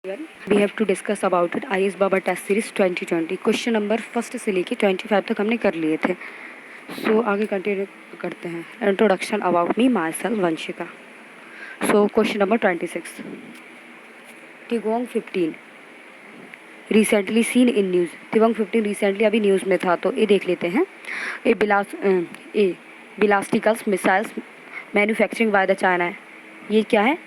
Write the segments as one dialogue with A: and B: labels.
A: We have to discuss about it IAS Baba test series 2020। Question number first से लेके 25 तक हमने कर लिए थे। सो आगे कंटिन्यू करते हैं। Introduction about me myself Vanshika. So question number 26, Tiangong 15 recently seen in news. Tiangong 15 recently अभी न्यूज़ में था, तो ये देख लेते हैं। A ballistic missiles manufacturing by the China है। ये क्या है?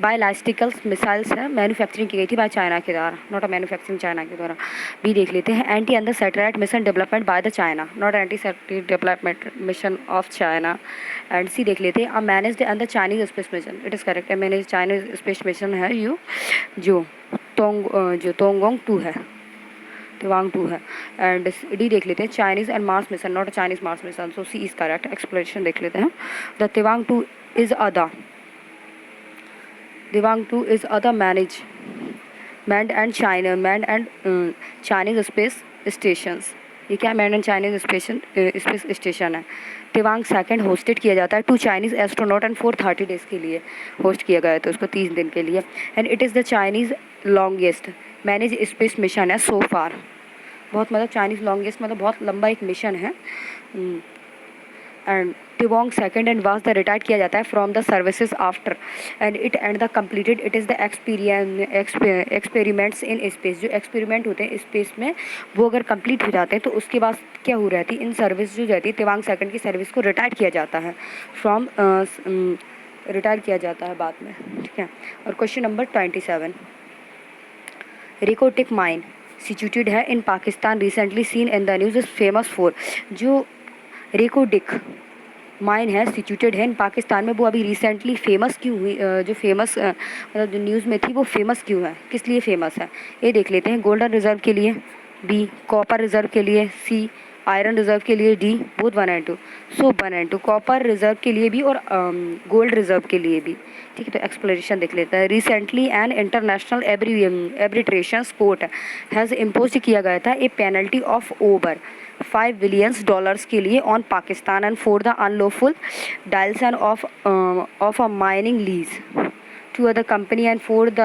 A: बायोलास्टिकल्स मिसाइल्स है, मैन्युफैक्चरिंग की गई थी बाय चाइना के द्वारा, नॉट अ मैन्युफैक्चरिंग चाइना के द्वारा। बी देख लेते हैं, anti under satellite mission development by the China, not anti satellite development mission of China. And C देख लेते हैं, a managed under Chinese space mission. It is correct, manage Chinese space mission है जो तोंगोंग 2 है, तिवांग 2 है। एंड डी देख लेते हैं, Chinese and Mars mission, not Chinese Mars mission, so C is correct. Explanation देख लेते हैं, the Tiangong 2 is Devang 2 is other manned and Chinese space stations। ये क्या manned and Chinese space station है। Tiangong second hosted किया जाता है 2 Chinese astronaut and 430 days के लिए होस्ट किया गया है, तो उसको 30 दिन के लिए। And it is the Chinese longest manage space mission है सो फार। बहुत मतलब चाइनीज लॉन्गेस्ट मतलब बहुत लंबा एक मिशन है। And Tiangong second and was the retired किया जाता है from the services after and it and the completed. It is the experiments in space. जो एक्सपेरिमेंट होते हैं स्पेस में वो अगर कंप्लीट हो जाते हैं तो उसके बाद क्या हो रहती है, इन सर्विस जो रहती है तिवांग सेकंड की सर्विस को रिटायर किया जाता है रिटायर किया जाता है बाद में, ठीक है। और question number 27, Reko Diq mine situated है in Pakistan, recently seen in the news is famous for. जो रेकोडिक माइन है सिचुएटेड है इन पाकिस्तान में, वो अभी रिसेंटली फेमस क्यों हुई? जो फेमस मतलब जो न्यूज़ में थी वो फेमस क्यों है, किस लिए फेमस है, ये देख लेते हैं। गोल्डन रिजर्व के लिए, बी कॉपर रिजर्व के लिए, सी आयरन रिजर्व के लिए, D both 1 and 2। So 1 and 2 copper reserve के लिए भी और गोल्ड रिजर्व के लिए भी, ठीक है। तो एक्सप्लेनेशन देख लेते हैं। Recently an international arbitration court has impose किया गया था a penalty of over $5 billion के लिए on Pakistan and for the unlawful डायल्सन of a mining lease to other company and for the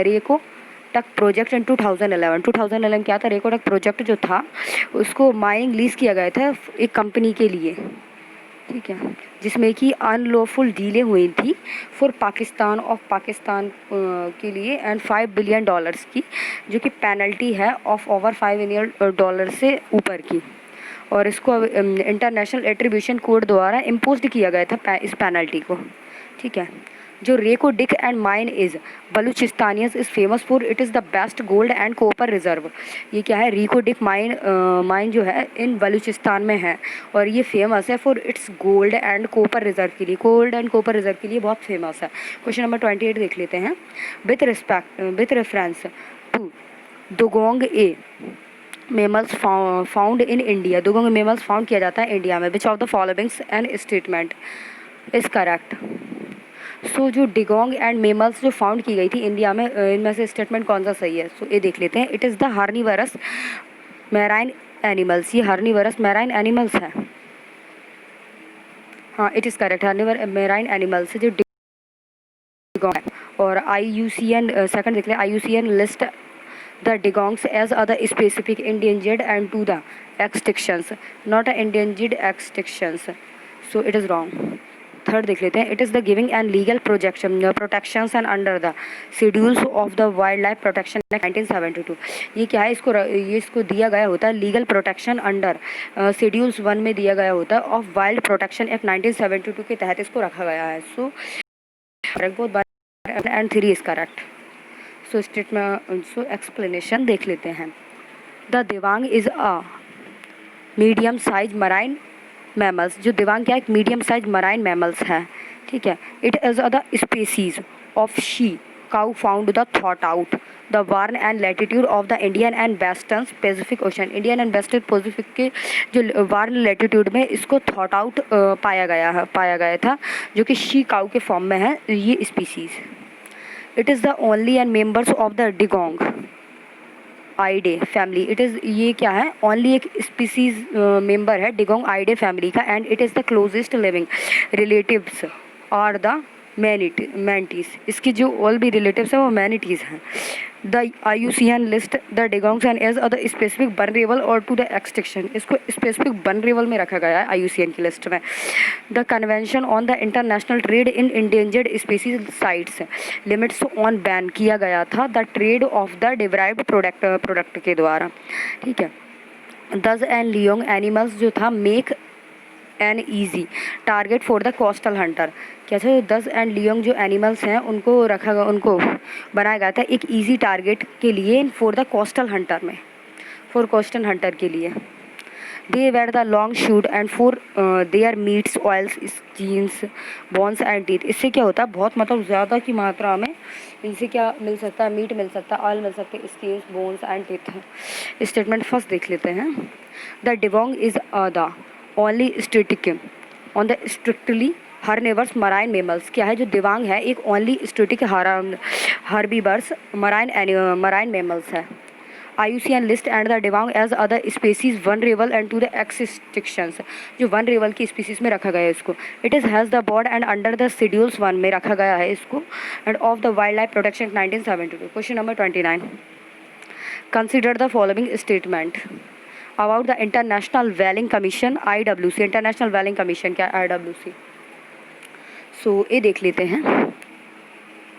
A: Reko Diq project in 2011 क्या था? रेको टक प्रोजेक्ट जो था उसको माइनिंग लीज किया गया था एक कंपनी के लिए, ठीक है, जिसमें कि अनलॉफुल डीलें हुई थी फॉर पाकिस्तान के लिए एंड $5 बिलियन की, जो कि पेनल्टी है ऑफ ओवर $5 बिलियन से ऊपर की। और इसको इंटरनेशनल एट्रीब्यूशन कोड द्वारा इम्पोज किया गया था इस पेनल्टी को, ठीक है। जो Reko Diq and mine is बलूचिस्तानियंस is famous for it is the best gold and copper reserve. ये क्या है? रेको डिक माइन जो है इन बलूचिस्तान में है और ये फेमस है for its gold and copper reserve के लिए, गोल्ड एंड कॉपर रिजर्व के लिए बहुत फेमस है। क्वेश्चन नंबर 28 देख लेते हैं। With reference to dugong a mammals found in India. Dugong mammals found किया जाता है इंडिया में। Which of the followings and statement is correct? So जो डिगोंग एंड मेमल्स जो फाउंड की गई थी इंडिया में, इनमें से स्टेटमेंट कौन सा सही है? सो ये देख लेते हैं। It is the herbivorous marine animals. ये हार्निवरस मैराइन एनिमल्स है, हाँ it is correct. Herbivore marine animals जो डिगोंग है। और IUCN सेकंड देख लें, IUCN list the dugongs as other specific endangered and to the extinctions, not endangered extinctions, so it is wrong। Third देख लेते हैं। It is the giving and legal protections and under the schedules of the wildlife protection act 1972। ये क्या है? इसको दिया गया होता है लीगल प्रोटेक्शन अंडर शेड्यूल्स 1 में दिया गया होता है ऑफ वाइल्ड प्रोटेक्शन एक्ट 1972 के तहत इसको रखा गया है। So both and 3 is correct. So statement so explanation देख लेते हैं। The dugong is a medium size marine mammals. जो दिवांग क्या एक मीडियम साइज मराइन मैमल्स है, ठीक है। It is the species of sea cow found the थॉट आउट the warm and latitude of the Indian and western Pacific ocean. Indian and western Pacific के जो वार्न लैटिट्यूड में इसको थॉट आउट पाया गया था, जो कि शी काउ के फॉर्म में है ये species. It is the only and members of the dugongidae family. It is ये क्या है? ओनली एक स्पीसीज मेंबर है डिगोंग आइडे फैमिली का and it is the closest living relatives are the manatees, इसकी जो ऑल भी relatives हैं वो मैनिटीज़ हैं। The IUCN list the dugongs as a specific vulnerable और टू द एक्सटिंक्शन, इसको स्पेसिफिक वनरेबल में रखा गया है IUCN की लिस्ट में। The convention on the international trade in endangered species sites limits on ban किया गया था the trade off the derived product के द्वारा, ठीक है। दस एंड लियोंग एनिमल्स जो था make an easy target for the coastal Hunter, क्या था, दस एंड लियोंग जो एनिमल्स हैं उनको उनको बनाया गया था एक ईजी टारगेट के लिए फॉर द कोस्टल हंटर में, फॉर कोस्टल हंटर के लिए। They were the long shoot and for their meets oils skins bones and teeth, इससे क्या होता है बहुत मतलब ज़्यादा की मात्रा में इनसे क्या मिल सकता है, मीट मिल सकता है, ऑयल मिल सकते हैं, skins bones and teeth. Statement first देख लेते हैं। The dugong is the only static on the strictly herbivores marine mammals, क्या है जो दिवांग है एक only static herbivores marine mammals है। IUCN list and the dugong as other species vulnerable and to the extinctions, जो vulnerable की species में रखा गया है इसको। It is has the board and under the schedules 1 में रखा गया है इसको and of the wildlife protection 1972। Question number 29, consider the following statement about the international whaling commission IWC। International whaling commission क्या है IWC, सो ये देख लेते हैं।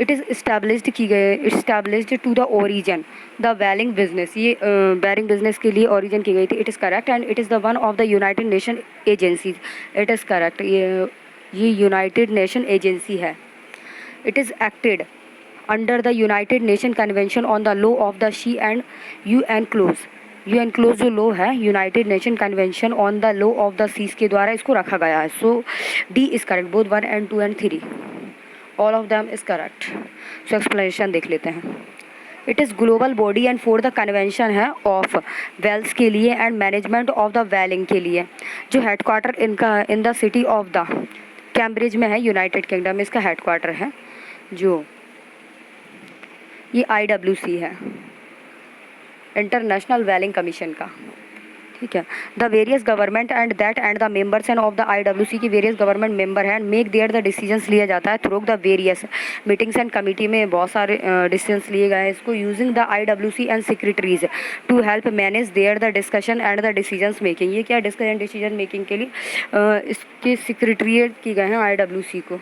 A: It is established to the origin the whaling business, ये whaling business के लिए ओरिजन की गई थी। It is correct and it is the one of the united nation agencies, it is correct, ये यूनाइटेड नेशन एजेंसी है। It is acted under the united nation convention on the law of the sea and UN close जो law है united nation convention on the law of the seas के द्वारा इसको रखा गया है। So D is correct, both 1 and 2 and 3 all of them is correct. So explanation देख लेते हैं। It is global body and for the convention है ऑफ वेल्स के लिए एंड मैनेजमेंट ऑफ द वेलिंग के लिए, जो हेडक्वार्टर इनका in the city of the Cambridge में है, यूनाइटेड किंगडम में इसका हेडक्वार्टर है, जो ये IWC है इंटरनेशनल व्हेलिंग कमीशन का, ठीक है। The various government and the members and of the IWC की वेरियस गवर्नमेंट मेंबर हैं, मेक देयर द डिसीजंस लिया जाता है through the various meetings and committee में बहुत सारे डिसीजंस लिए गए हैं इसको, using the IWC and secretaries to help manage their the discussion and the decisions making, ये क्या डिस्कशन डिसीजन मेकिंग के लिए इसके सेक्रेटरीट की गए हैं IWC को।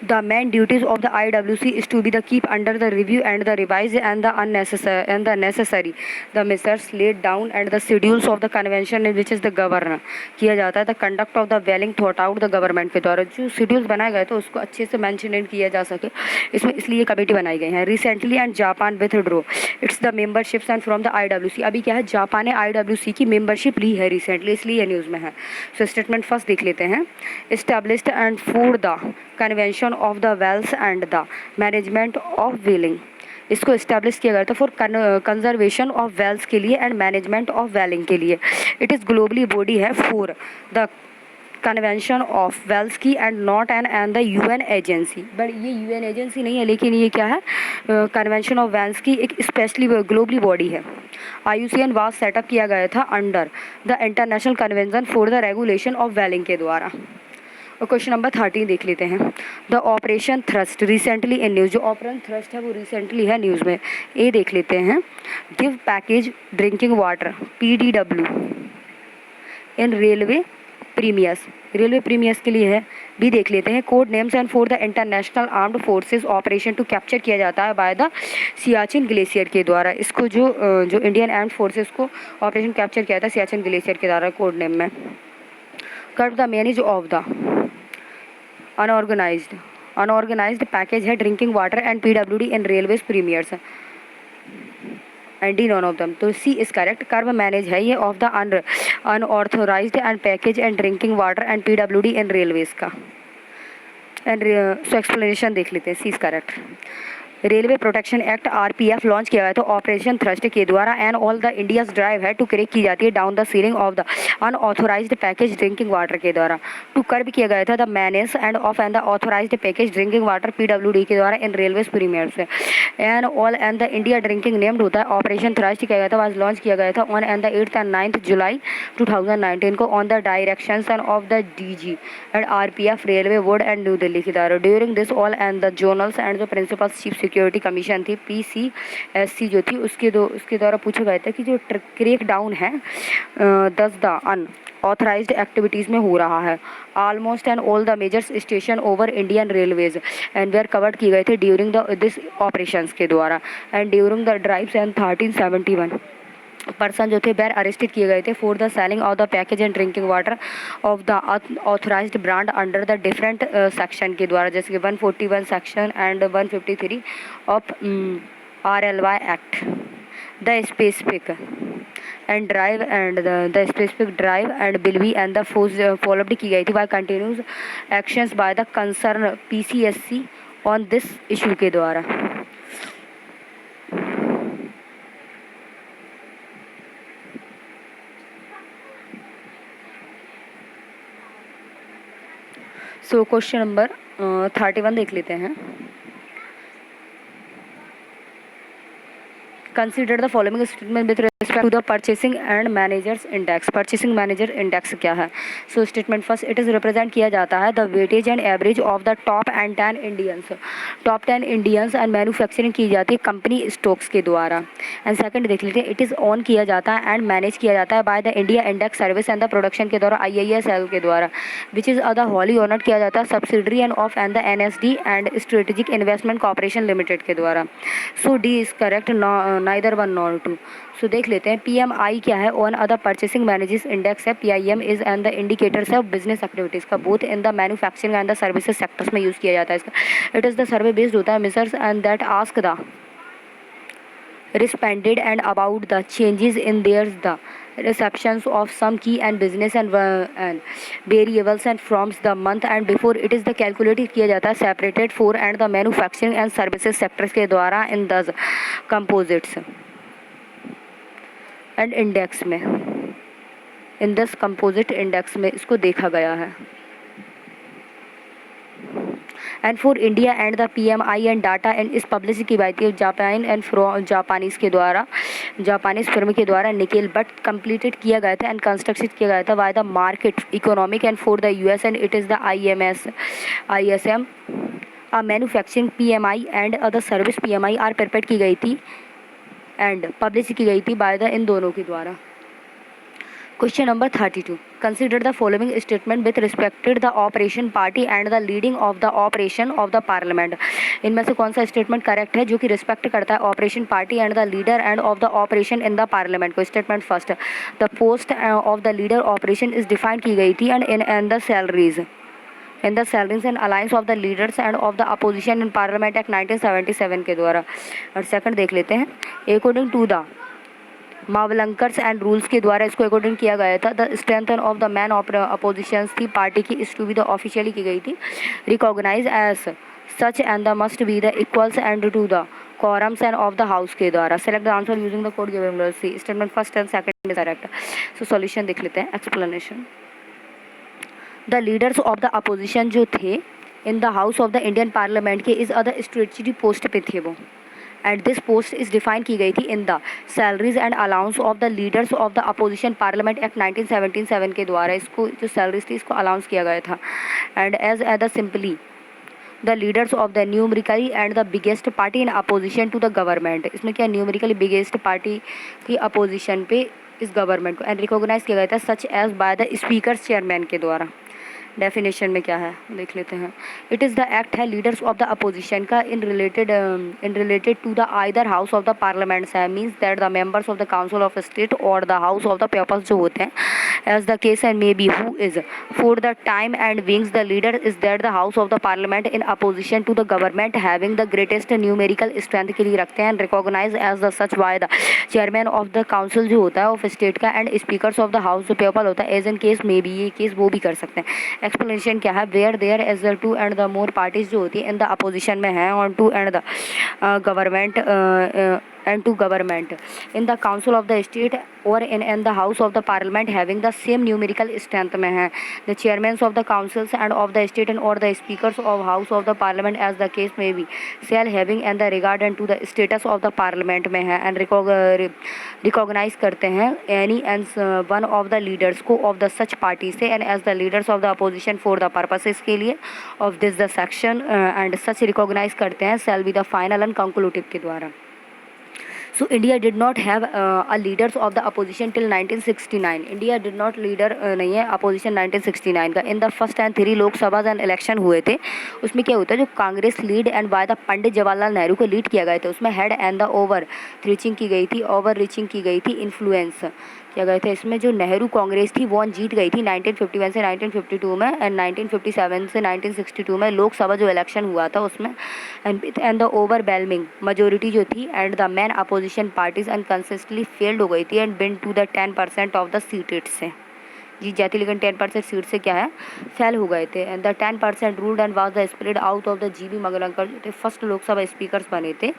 A: The main duties of the IWC is to be the keep under the review and the revise and the necessary the measures laid down and the schedules of the convention in which is the governor किया जाता है। the conduct of the whaling thought out the government के द्वारा जो schedules बनाए गए तो उसको अच्छे से मेंशन किया जा सके, इसमें इसलिए कमेटी बनाई गई है। Recently and Japan withdraw it's the memberships and from the IWC, अभी क्या है जापान ने IWC की मेंबरशिप ली है रिसेंटली, इसलिए न्यूज़ में है। सो स्टेटमेंट फर्स्ट देख लेते हैं। Established and for the convention of the whales and the management of whaling, इसको इस्टेब्लिश किया गया था फॉर कंजर्वेशन ऑफ वेल्स के लिए एंड मैनेजमेंट ऑफ व्हेलिंग के लिए। इट इज़ ग्लोबली बॉडी है for the convention of whales की and not and the UN agency, but ये UN एजेंसी नहीं है, लेकिन ये क्या है कन्वेंशन ऑफ वेल्स की एक स्पेशली ग्लोबली बॉडी है। IUCN वाज सेटअप किया गया था under the international convention for the regulation of whaling के द्वारा। और क्वेश्चन नंबर 13 देख लेते हैं। The operation thrust recently in news, जो ऑपरेशन थ्रस्ट है वो रिसेंटली है न्यूज़ में, ये देख लेते हैं। Give package drinking water PDW in railway premises के लिए है, भी देख लेते हैं। Code names and for the international armed forces operation to capture किया जाता है बाय द सियाचिन ग्लेशियर के द्वारा, इसको जो इंडियन आर्म्ड फोर्सेस को ऑपरेशन कैप्चर किया था सियाचिन ग्लेशियर के द्वारा कोड नेम में। Cut the manage of the unorganised package है drinking water and PWD in railways premiers and D none of them, तो C is correct. Curve manage है ये of the unauthorised and package and drinking water and PWD in railways का and so explanation देख लेते हैं। C is correct. Railway protection act RPF launch किया गया था ऑपरेशन थ्रस्ट के द्वारा and all the India's drive है टू क्रेक की जाती है down the sealing of the unauthorised package drinking water के द्वारा टू कर्ब किया गया था the manage and of and the authorised package drinking water PWD के द्वारा इन रेलवे प्रीमियर से and all and the India drinking named होता है ऑपरेशन थ्रस्ट किया गया था आज लॉन्च किया गया था on and the 8th and 9th जुलाई 2019 को on the direction of the DG and RPF railway board and new Delhi के द्वारा during this all and the zonals and जो प्रिंसिपल चीफ सिक्योरिटी कमीशन थी पीसीएससी जो थी उसके द्वारा पूछा गया था कि जो क्रैक डाउन है दस द अन ऑथराइज्ड एक्टिविटीज़ में हो रहा है almost and all the major station over Indian railways and were covered किए गए थे ड्यूरिंग द दिस ऑपरेशंस के द्वारा and during the drives and 1371 person जो थे वेर अरेस्टेड किए गए थे for the selling of the package and drinking water of the authorised brand under the different section के द्वारा जैसे कि 141 section and 153 of RLY act the specific and drive and the specific drive and will be and the followed की गई थी by continuous actions by the concerned PCSC on this issue के द्वारा सो question number 31 देख लेते हैं consider the following statement with respect to the purchasing and managers index purchasing manager index क्या है so statement first it is represent किया जाता है the weightage and average of the top 10 Indians and manufacturing की जाती है company stocks के द्वारा एंड सेकंड देख लेते हैं इट इज़ ऑन किया जाता है एंड मैनेज किया जाता है by the India index service and the production के द्वारा IISL के द्वारा which is other wholly owned किया जाता है subsidiary and of and the NSD and strategic investment corporation limited के द्वारा so D is correct neither one nor two so देख लेते हैं PMI क्या है on other purchasing managers index है PIM is and the indicators of business activities का both in the manufacturing and the services sectors में use किया जाता है इसका it is the survey based होता है measures and that ask the responded and about the changes in their the receptions of some key and business and variables and from the month and before it is the calculated किया जाता है separated for and the manufacturing and services sectors के द्वारा in the composites and index में in this composite index में इसको देखा गया है and for India and the PMI and data and इस पब्लिसिटी की बात है जापान एंड जापानीज के द्वारा जापानीज फर्म के द्वारा निकेल बट कंप्लीटेड किया गया था एंड कंस्ट्रक्शन किया गया था by the market economic and for the US and it is the ISM manufacturing PMI and other service PMI are prepare की गई थी एंड पब्लिश की गई थी बाय द इन दोनों के द्वारा question number 32 consider the following statement with respected the operation party and the leading of the operation of the parliament इनमें से कौन सा स्टेटमेंट करेक्ट है जो कि रिस्पेक्ट करता है operation party and the leader and of the operation in the parliament को statement first the post of the leader operation is define की गई थी and the salaries in the salaries and alliance of the leaders and of the opposition in parliament act 1977 के द्वारा और second देख लेते हैं according to the Mavalankar's and rules के द्वारा इसको अकॉर्डिंग किया गया था the strength of the main opposition थी पार्टी की is to be the officially की गई थी recognise as such and the must be the equals and to the quorums and of the house के द्वारा select the answer using the code given below C statement first and second is correct so solution देख लेते हैं explanation the leaders of the opposition जो थे in the house of the Indian parliament के इस other strategy post पे थे वो and this post is define की गई थी in the salaries and allowance of the leaders of the opposition parliament act 1977 के द्वारा इसको जो सैलरीज थी इसको अलाउंस किया गया था and as the simply the leaders of the numerically and the biggest party in opposition to the government इसमें क्या न्यूमरिकली बिगेस्ट पार्टी की अपोजिशन पे इस गवर्नमेंट को एंड रिकॉग्नाइज किया गया था such as by the speaker chairman के द्वारा डेफिनेशन में क्या है देख लेते हैं इट इज़ द एक्ट है लीडर्स ऑफ द अपोजिशन का in related to the either house of the parliaments है means that the members of the council of state और the house of the peoples जो होते हैं as the case and may be, who is for the time and wings the leader is that the House of the Parliament in opposition to the government having the greatest numerical strength के लिए रखते हैं, recognized as the such by the chairman of the council जो होता है of state का and speakers of the house जो people होता है, as in case may be, ये केस वो भी कर सकते हैं। explanation क्या है, where there is the two and the more parties जो होती है in the opposition में है on two and the government and to government in the council of the state or in the house of the parliament having the same numerical strength में है, the chairmen of the councils and of the state and or the speakers of house of the parliament as the case may be shall having and the regard and to the status of the parliament में है and recognize करते हैं any and one of the leaders को of the such party से and as the leaders of the opposition for the purposes के लिए of this the section and such recognize करते हैं shall be the final and conclusive के द्वारा। So India did not have a leaders of the opposition till 1969. India did not leader नहीं है opposition 1969 का। In the first and 3 Lok Sabha and election हुए थे, उसमें क्या होता है, जो Congress lead and by the Pandit Jawaharlal Nehru को लीड किया गया था, उसमें head and the over reaching की गई थी, इन्फ्लुएंस किया गया था। इसमें जो नेहरू कांग्रेस थी वो जीत गई थी 1951 से 1952 में एंड 1957 से 1962 में लोकसभा जो इलेक्शन हुआ था उसमें एंड द ओवरवेलमिंग मेजोरिटी जो थी and the main opposition parties inconsistently failed हो गई थी and been to the 10% of the seated से जीत जाती, लेकिन 10% सीट से क्या है फेल हो गए थे। And the 10% ruled and was the spread out of the G B Mavalankar जो थे फर्स्ट लोकसभा स्पीकर्स बने थे,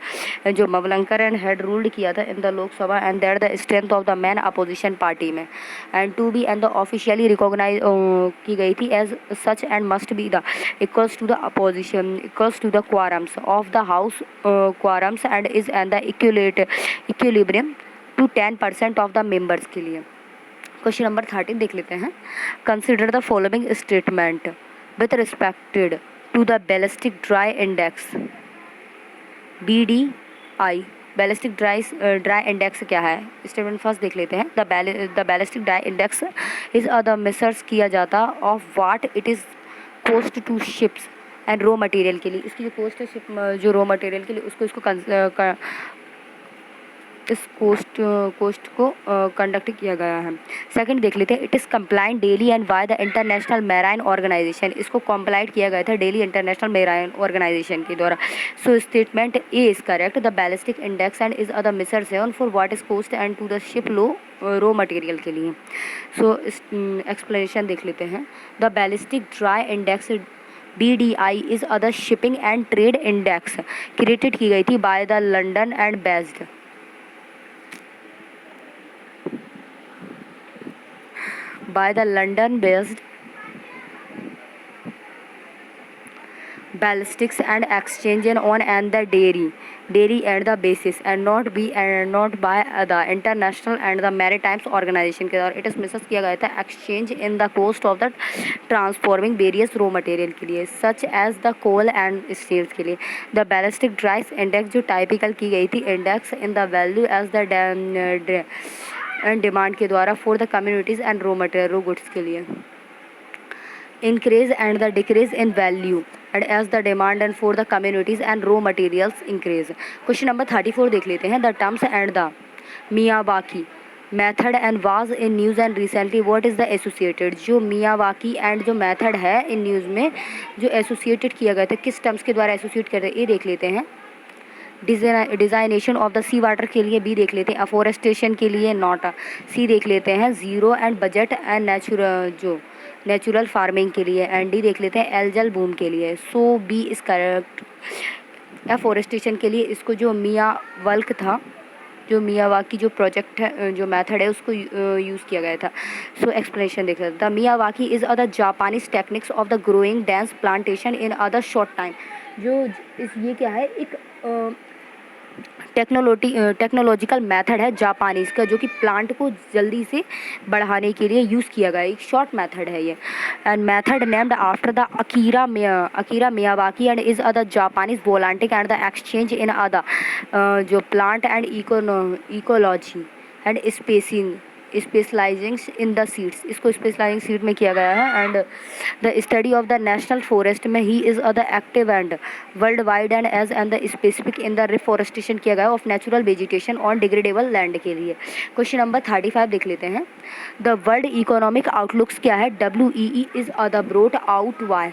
A: जो मवलंकर एंड हेड रूल्ड किया था in the Lok Sabha and that the strength of the main opposition party में and to be and the officially recognise की गई थी as such and must be the equals to the opposition equals to the quorums of the house quorums and is and the equilibrium to 10% of the members के लिए। Question number 13 देख लेते हैं। Consider the following statement with respected to the ballistic dry index BDI। Ballistic dry index क्या है, statement first देख लेते हैं। The ballistic dry index is the measures किया जाता of what it is cost to ships and raw material के लिए, इसकी जो कोस्ट है शिप जो रॉ मटेरियल के लिए उसको इस कोस्ट को कंडक्ट किया गया है। सेकंड देख लेते हैं। It is complaint daily and by the international marine organisation, इसको कंप्लाइंट किया गया था डेली इंटरनेशनल मैराइन ऑर्गेनाइजेशन के द्वारा। So statement A is correct. The ballistic index and is other measure seven for what is cost and to the ship raw material के लिए। So explanation देख लेते हैं। The ballistic dry index BDI is other shipping and trade index created की गई थी by the London and based by the London-based ballistics and exchange on and the dairy and the basis and not by the international and the maritime organization के द्वारा। It इस Mrs किया गया था exchange in the cost of the transforming various raw material के लिए such as the coal and steels के लिए। द बैलिस्टिक ड्राइस इंडेक्स जो टाइपिकल की गई थी index in the value as the and demand के द्वारा for the communities and raw material goods के लिए। Increase and the decrease in value and as the demand and for the communities and raw materials increase. Question number 34 देख लेते हैं। The terms and the Miyawaki method and was in news and recently what is the associated. जो Miyawaki and जो method है in news में जो associated किया गया था, किस टर्म्स के द्वारा एसोसिएट करते हैं ये देख लेते हैं। डिज़ाइनेशन ऑफ द सी वाटर के लिए बी देख लेते हैं। अफोरेस्टेशन के लिए नॉट सी देख लेते हैं। Zero and budget and natural farming के लिए एंड डी देख लेते हैं एल्जल बूम के लिए। सो बी इज करेक्ट। एफोरेस्टेशन के लिए इसको जो मियावाकी था जो मियावाकी जो प्रोजेक्ट है जो मेथड है उसको यूज़ किया गया था। सो एक्सप्लेनेशन देख लेते हैं। The Miyawaki is other Japanese techniques of the growing dense plantation in other short time. जो ये क्या है एक टेक्नोलॉजिकल मेथड है जापानीज़ का जो कि प्लांट को जल्दी से बढ़ाने के लिए यूज़ किया गया एक शॉर्ट मेथड है ये। And method named after the Akira Miyawaki and is other Japanese वोलांटिक and the exchange in other जो plant and ecology and spacing specialising in the seeds, इसको स्पेशलाइजिंग सीड में किया गया है। And the study of the national forest में ही is the active and world wide and as and the specific in the reforestation किया गया of natural vegetation on degradable land के लिए। क्वेश्चन नंबर 35 देख लेते हैं। द वर्ल्ड इकोनॉमिक आउटलुक्स क्या है? WEE is the brought out why.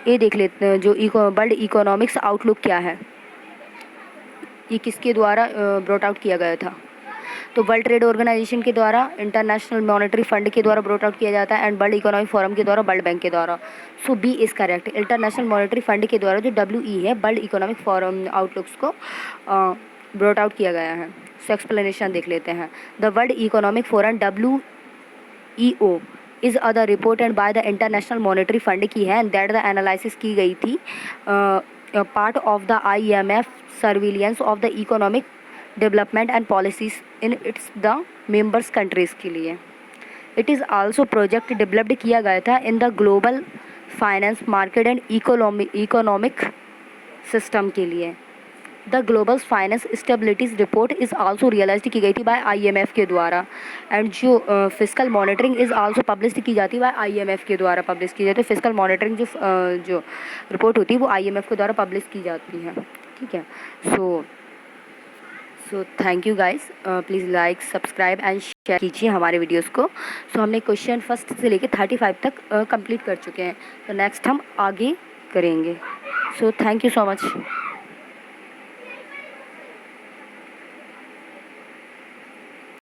A: ये देख लेते हैं, जो वर्ल्ड इकोनॉमिक्स आउटलुक क्या है, ये किसके द्वारा ब्रॉट आउट किया गया था? तो वर्ल्ड ट्रेड ऑर्गेनाइजेशन के द्वारा, इंटरनेशनल मॉनेटरी फंड के द्वारा ब्रॉट आउट किया जाता है, एंड वर्ल्ड इकोनॉमिक फोरम के द्वारा, वर्ल्ड बैंक के द्वारा। So B is correct. International monetary fund के द्वारा जो WE है, वर्ल्ड इकोनॉमिक फोरम आउटलुक्स को ब्रॉट आउट किया गया है। सो एक्सप्लेनेशन देख लेते हैं। The world economic forum WEO is other reported by the international monetary fund की है, एंड दैट द एनालिसिस की गई थी part of the IMF surveillance of the economic development and policies in its the members countries के लिए। It is also project developed किया गया था in the global finance market and economic system के लिए। The global finance stabilities report is also realise की गई थी बाय IMF के द्वारा, एंड जो physical monitoring is also publish की जाती है बाय IMF के द्वारा पब्लिश की जाती है। फिजिकल मॉनिटरिंग जो रिपोर्ट होती है वो IMF के द्वारा पब्लिश की जाती है। ठीक है। So thank you guys, please like, subscribe and share कीजिए हमारे वीडियोस को। सो हमने क्वेश्चन फर्स्ट से लेकर 35 तक कंप्लीट कर चुके हैं, तो नेक्स्ट हम आगे करेंगे। So thank you so much.